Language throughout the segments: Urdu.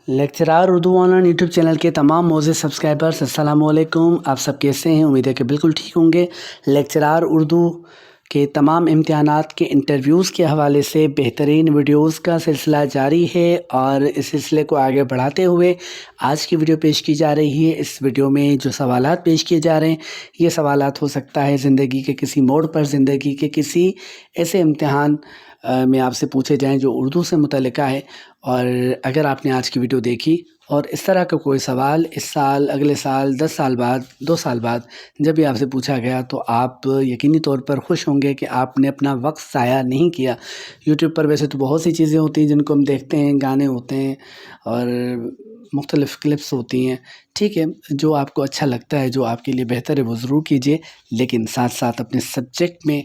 Lecturer Urdu on line YouTube channel کے تمام معزز سبسکرائبرز السلام علیکم. آپ سب کیسے ہیں؟ امید ہے کہ بالکل ٹھیک ہوں گے. لیکچرار اردو کے تمام امتحانات کے انٹرویوز کے حوالے سے بہترین ویڈیوز کا سلسلہ جاری ہے اور اس سلسلے کو آگے بڑھاتے ہوئے آج کی ویڈیو پیش کی جا رہی ہے. اس ویڈیو میں جو سوالات پیش کیے جا رہے ہیں یہ سوالات ہو سکتا ہے زندگی کے کسی موڑ پر، زندگی کے کسی ایسے امتحان میں آپ سے پوچھے جائیں جو اردو سے متعلقہ ہے. اور اگر آپ نے آج کی ویڈیو دیکھی اور اس طرح کا کوئی سوال اس سال، اگلے سال، 10 سال بعد، 2 سال بعد جب بھی آپ سے پوچھا گیا تو آپ یقینی طور پر خوش ہوں گے کہ آپ نے اپنا وقت ضائع نہیں کیا. یوٹیوب پر ویسے تو بہت سی چیزیں ہوتی ہیں جن کو ہم دیکھتے ہیں، گانے ہوتے ہیں اور مختلف کلپس ہوتی ہیں. ٹھیک ہے، جو آپ کو اچھا لگتا ہے، جو آپ کے لیے بہتر ہے وہ ضرور کیجیے، لیکن ساتھ ساتھ اپنے سبجیکٹ میں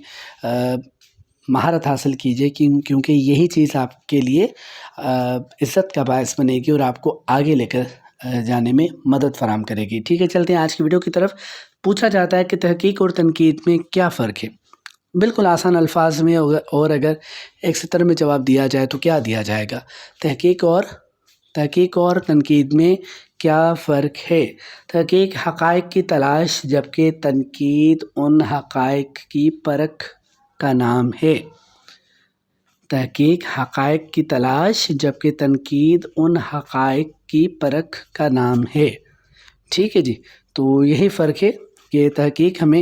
مہارت حاصل کیجیے کیونکہ یہی چیز آپ کے لیے عزت کا باعث بنے گی اور آپ کو آگے لے کر جانے میں مدد فراہم کرے گی. ٹھیک ہے، چلتے ہیں آج کی ویڈیو کی طرف. پوچھا جاتا ہے کہ تحقیق اور تنقید میں کیا فرق ہے؟ بالکل آسان الفاظ میں اور اگر ایک سطر میں جواب دیا جائے تو کیا دیا جائے گا؟ تحقیق اور تنقید میں کیا فرق ہے؟ تحقیق حقائق کی تلاش جبکہ تنقید ان حقائق کی پرکھ کا نام ہے. تحقیق حقائق کی تلاش جبکہ تنقید ان حقائق کی پرکھ کا نام ہے. ٹھیک ہے جی، تو یہی فرق ہے کہ تحقیق ہمیں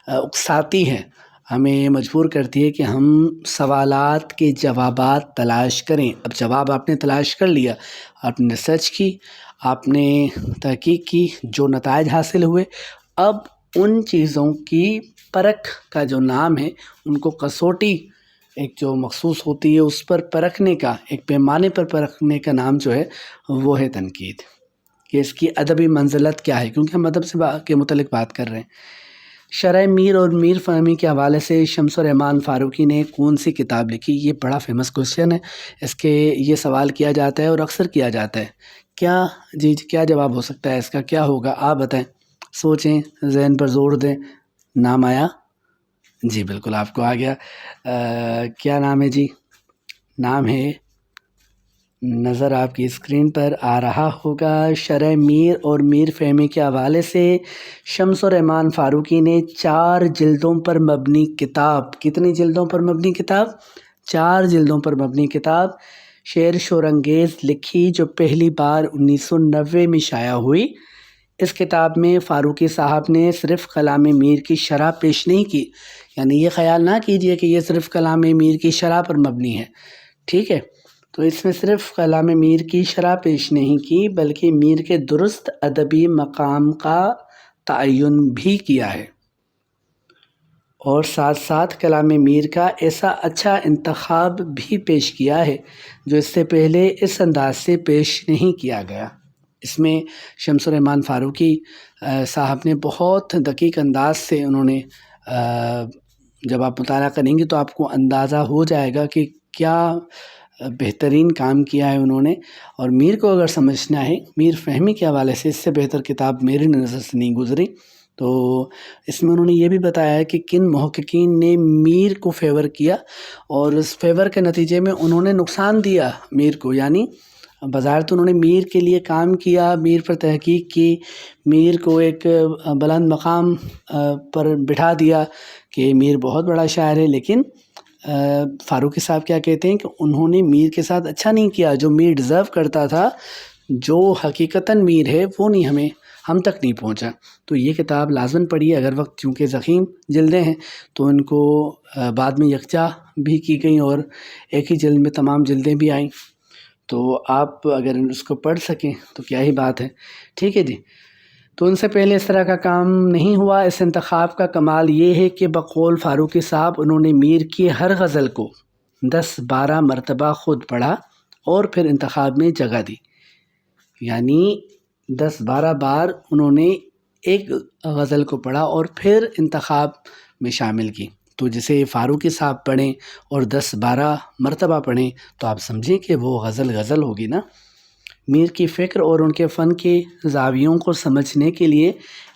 اکساتی ہے، ہمیں مجبور کرتی ہے کہ ہم سوالات کے جوابات تلاش کریں. اب جواب آپ نے تلاش کر لیا، آپ نے ریسرچ کی، آپ نے تحقیق کی، جو نتائج حاصل ہوئے، اب ان چیزوں کی پرکھ کا جو نام ہے، ان کو کسوٹی ایک جو مخصوص ہوتی ہے اس پر پرکھنے کا، ایک پیمانے پر پرکھنے کا نام جو ہے وہ ہے تنقید. کہ اس کی ادبی منزلت کیا ہے، کیونکہ ہم ادب سے کے متعلق بات کر رہے ہیں. شرح میر اور میر فہمی کے حوالے سے شمس الرحمن فاروقی نے کون سی کتاب لکھی؟ یہ بڑا فیمس کوشچن ہے، اس کے یہ سوال کیا جاتا ہے اور اکثر کیا جاتا ہے. کیا جواب ہو سکتا ہے اس کا؟ کیا ہوگا آپ بتائیں، سوچیں، ذہن پر زور دیں. نام آیا؟ جی بالکل آپ کو آ گیا. کیا نام ہے جی؟ نام ہے، نظر آپ کی اسکرین پر آ رہا ہوگا. شرح میر اور میر فہمی کے حوالے سے شمس الرحمن فاروقی نے 4 جلدوں پر مبنی کتاب، کتنی جلدوں پر مبنی کتاب؟ 4 جلدوں پر مبنی کتاب شعر شورانگیز لکھی، جو پہلی بار 1990 میں شائع ہوئی. اس کتاب میں فاروقی صاحب نے صرف کلام میر کی شرح پیش نہیں کی، یعنی یہ خیال نہ کیجئے کہ یہ صرف کلام میر کی شرح پر مبنی ہے. ٹھیک ہے، تو اس میں صرف کلام میر کی شرح پیش نہیں کی بلکہ میر کے درست ادبی مقام کا تعین بھی کیا ہے، اور ساتھ ساتھ کلام میر کا ایسا اچھا انتخاب بھی پیش کیا ہے جو اس سے پہلے اس انداز سے پیش نہیں کیا گیا. اس میں شمس الرحمن فاروقی صاحب نے بہت دقیق انداز سے انہوں نے جب آپ مطالعہ کریں گے تو آپ کو اندازہ ہو جائے گا کہ کیا بہترین کام کیا ہے انہوں نے. اور میر کو اگر سمجھنا ہے، میر فہمی کے حوالے سے اس سے بہتر کتاب میری نظر سے نہیں گزری. تو اس میں انہوں نے یہ بھی بتایا ہے کہ کن محققین نے میر کو فیور کیا اور اس فیور کے نتیجے میں انہوں نے نقصان دیا میر کو. یعنی بظاہر تو انہوں نے میر کے لیے کام کیا، میر پر تحقیق کی، میر کو ایک بلند مقام پر بٹھا دیا کہ میر بہت بڑا شاعر ہے، لیکن فاروقی صاحب کیا کہتے ہیں کہ انہوں نے میر کے ساتھ اچھا نہیں کیا. جو میر ڈیزرو کرتا تھا، جو حقیقتاً میر ہے، وہ نہیں ہم تک نہیں پہنچا. تو یہ کتاب لازماً پڑھیے. اگر وقت چونکہ ضخیم جلدیں ہیں تو ان کو بعد میں یکجا بھی کی گئیں اور ایک ہی جلد میں تمام جلدیں بھی آئیں، تو آپ اگر اس کو پڑھ سکیں تو کیا ہی بات ہے. ٹھیک ہے جی، تو ان سے پہلے اس طرح کا کام نہیں ہوا. اس انتخاب کا کمال یہ ہے کہ بقول فاروقی صاحب انہوں نے میر کی ہر غزل کو 10-12 مرتبہ خود پڑھا اور پھر انتخاب میں جگہ دی. یعنی 10-12 بار انہوں نے ایک غزل کو پڑھا اور پھر انتخاب میں شامل کی. تو جسے فاروقی صاحب پڑھیں اور 10-12 مرتبہ پڑھیں تو آپ سمجھیں کہ وہ غزل ہوگی نا. میر کی فکر اور ان کے فن کے زاویوں کو سمجھنے کے لیے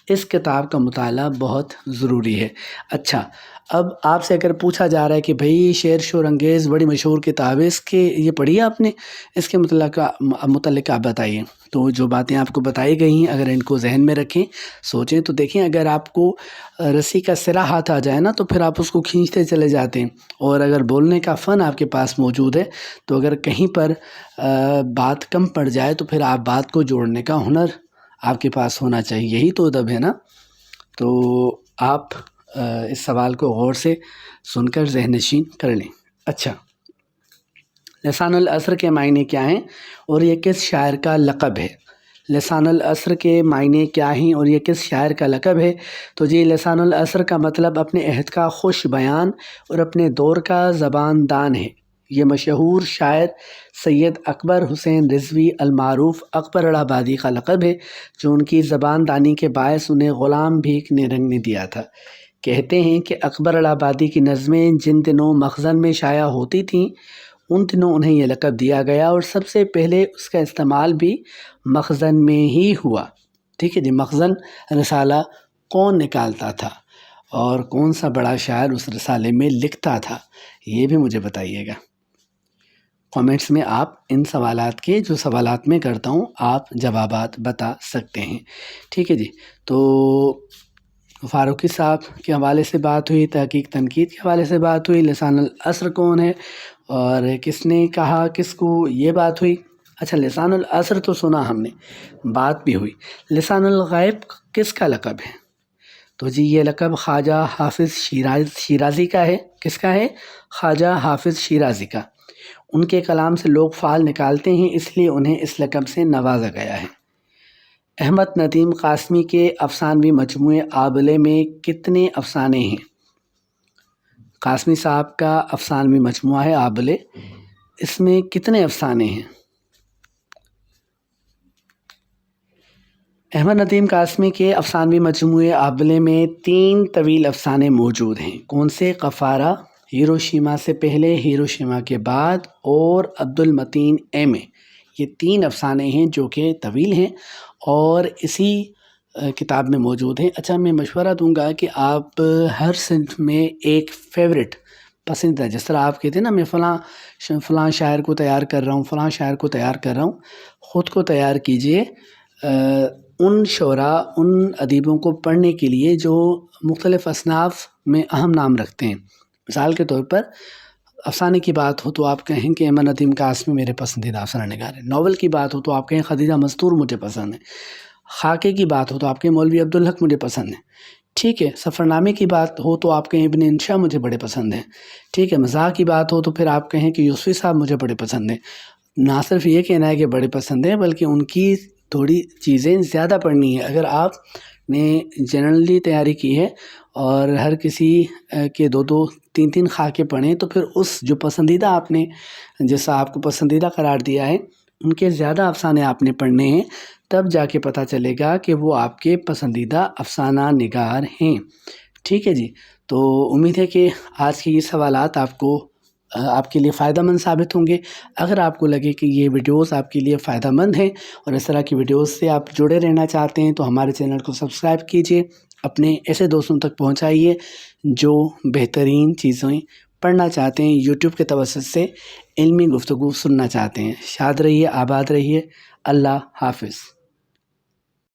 اس کتاب کا مطالعہ بہت ضروری ہے. اچھا، اب آپ سے اگر پوچھا جا رہا ہے کہ بھئی شعر شور انگیز بڑی مشہور کتاب ہے، اس کے یہ پڑھی ہے آپ نے، اس کے متعلق آپ بتائیے. تو جو باتیں آپ کو بتائی گئی ہیں اگر ان کو ذہن میں رکھیں، سوچیں تو دیکھیں اگر آپ کو رسی کا سرا ہاتھ آ جائے نا تو پھر آپ اس کو کھینچتے چلے جاتے ہیں، اور اگر بولنے کا فن آپ کے پاس موجود ہے تو اگر کہیں پر بات کم پڑ جائے تو پھر آپ بات کو جوڑنے کا ہنر آپ کے پاس ہونا چاہیے. یہی تو ادب ہے نا. تو آپ اس سوال کو غور سے سن کر ذہن نشین کر لیں. اچھا، لسان العصر کے معنی کیا ہیں اور یہ کس شاعر کا لقب ہے؟ لسان العصر کے معنی کیا ہیں اور یہ کس شاعر کا لقب ہے؟ تو جی، لسان العصر کا مطلب اپنے عہد کا خوش بیان اور اپنے دور کا زبان دان ہے. یہ مشہور شاعر سید اکبر حسین رضوی المعروف اکبر الہٰبادی کا لقب ہے، جو ان کی زبان دانی کے باعث انہیں غلام بھیک نے رنگ نے دیا تھا. کہتے ہیں کہ اکبر الہٰبادی کی نظمیں جن دنوں مخزن میں شائع ہوتی تھیں ان دنوں انہیں یہ لقب دیا گیا، اور سب سے پہلے اس کا استعمال بھی مخزن میں ہی ہوا. ٹھیک ہے جی. مخزن رسالہ کون نکالتا تھا اور کون سا بڑا شاعر اس رسالے میں لکھتا تھا، یہ بھی مجھے بتائیے گا. کامنٹس میں آپ ان سوالات کے جو سوالات میں کرتا ہوں آپ جوابات بتا سکتے ہیں. ٹھیک ہے جی. تو فاروقی صاحب کے حوالے سے بات ہوئی، تحقیق تنقید کے حوالے سے بات ہوئی، لسان العصر کون ہے اور کس نے کہا کس کو، یہ بات ہوئی. اچھا، لسان العصر تو سنا ہم نے، بات بھی ہوئی. لسان الغیب کس کا لقب ہے؟ تو جی، یہ لقب خواجہ حافظ شیرازی کا ہے. کس کا ہے؟ خواجہ حافظ شیرازی کا. ان کے کلام سے لوگ فعال نکالتے ہیں، اس لیے انہیں اس لقب سے نوازا گیا ہے. احمد ندیم قاسمی کے افسانوی مجموعے آبلے میں کتنے افسانے ہیں؟ قاسمی صاحب کا افسانوی مجموعہ ہے آبلے، اس میں کتنے افسانے ہیں؟ احمد ندیم قاسمی کے افسانوی مجموعے آبلے میں 3 طویل افسانے موجود ہیں. کون سے؟ قفارہ، ہیروشیما سے پہلے، ہیروشیما کے بعد، اور عبدالمتین ایم اے. یہ 3 افسانے ہیں جو کہ طویل ہیں اور اسی کتاب میں موجود ہیں. اچھا، میں مشورہ دوں گا کہ آپ ہر صنف میں ایک فیوریٹ پسندیدہ، جس طرح آپ کہتے ہیں نا میں فلاں شاعر کو تیار کر رہا ہوں، فلاں شاعر کو تیار کر رہا ہوں، خود کو تیار کیجئے ان شعراء، ان ادیبوں کو پڑھنے کے لیے جو مختلف اصناف میں اہم نام رکھتے ہیں. مثال کے طور پر افسانے کی بات ہو تو آپ کہیں کہ احمد ندیم قاسمی میرے پسندیدہ افسانہ نگار ہیں. ناول کی بات ہو تو آپ کہیں خدیجہ مستور مجھے پسند ہے. خاکے کی بات ہو تو آپ کہیں مولوی عبدالحق مجھے پسند ہیں. ٹھیک ہے. سفرنامے کی بات ہو تو آپ کہیں ابن انشا مجھے بڑے پسند ہیں. ٹھیک ہے. مزاح کی بات ہو تو پھر آپ کہیں کہ یوسفی صاحب مجھے بڑے پسند ہیں. نہ صرف یہ کہنا ہے کہ بڑے پسند ہیں بلکہ ان کی تھوڑی چیزیں زیادہ پڑھنی ہے. اگر آپ نے جنرلی تیاری کی ہے اور ہر کسی کے 2 3 خاکے پڑھیں تو پھر اس جو پسندیدہ آپ نے جیسا آپ کو پسندیدہ قرار دیا ہے ان کے زیادہ افسانے آپ نے پڑھنے ہیں، تب جا کے پتہ چلے گا کہ وہ آپ کے پسندیدہ افسانہ نگار ہیں. ٹھیک ہے جی. تو امید ہے کہ آج کے یہ سوالات آپ کے لیے فائدہ مند ثابت ہوں گے. اگر آپ کو لگے کہ یہ ویڈیوز آپ کے لیے فائدہ مند ہیں اور اس طرح کی ویڈیوز سے آپ جڑے رہنا چاہتے ہیں تو ہمارے چینل کو سبسکرائب کیجئے، اپنے ایسے دوستوں تک پہنچائیے جو بہترین چیزیں پڑھنا چاہتے ہیں، یوٹیوب کے توسط سے علمی گفتگو سننا چاہتے ہیں. شاد رہیے، آباد رہیے. اللہ حافظ.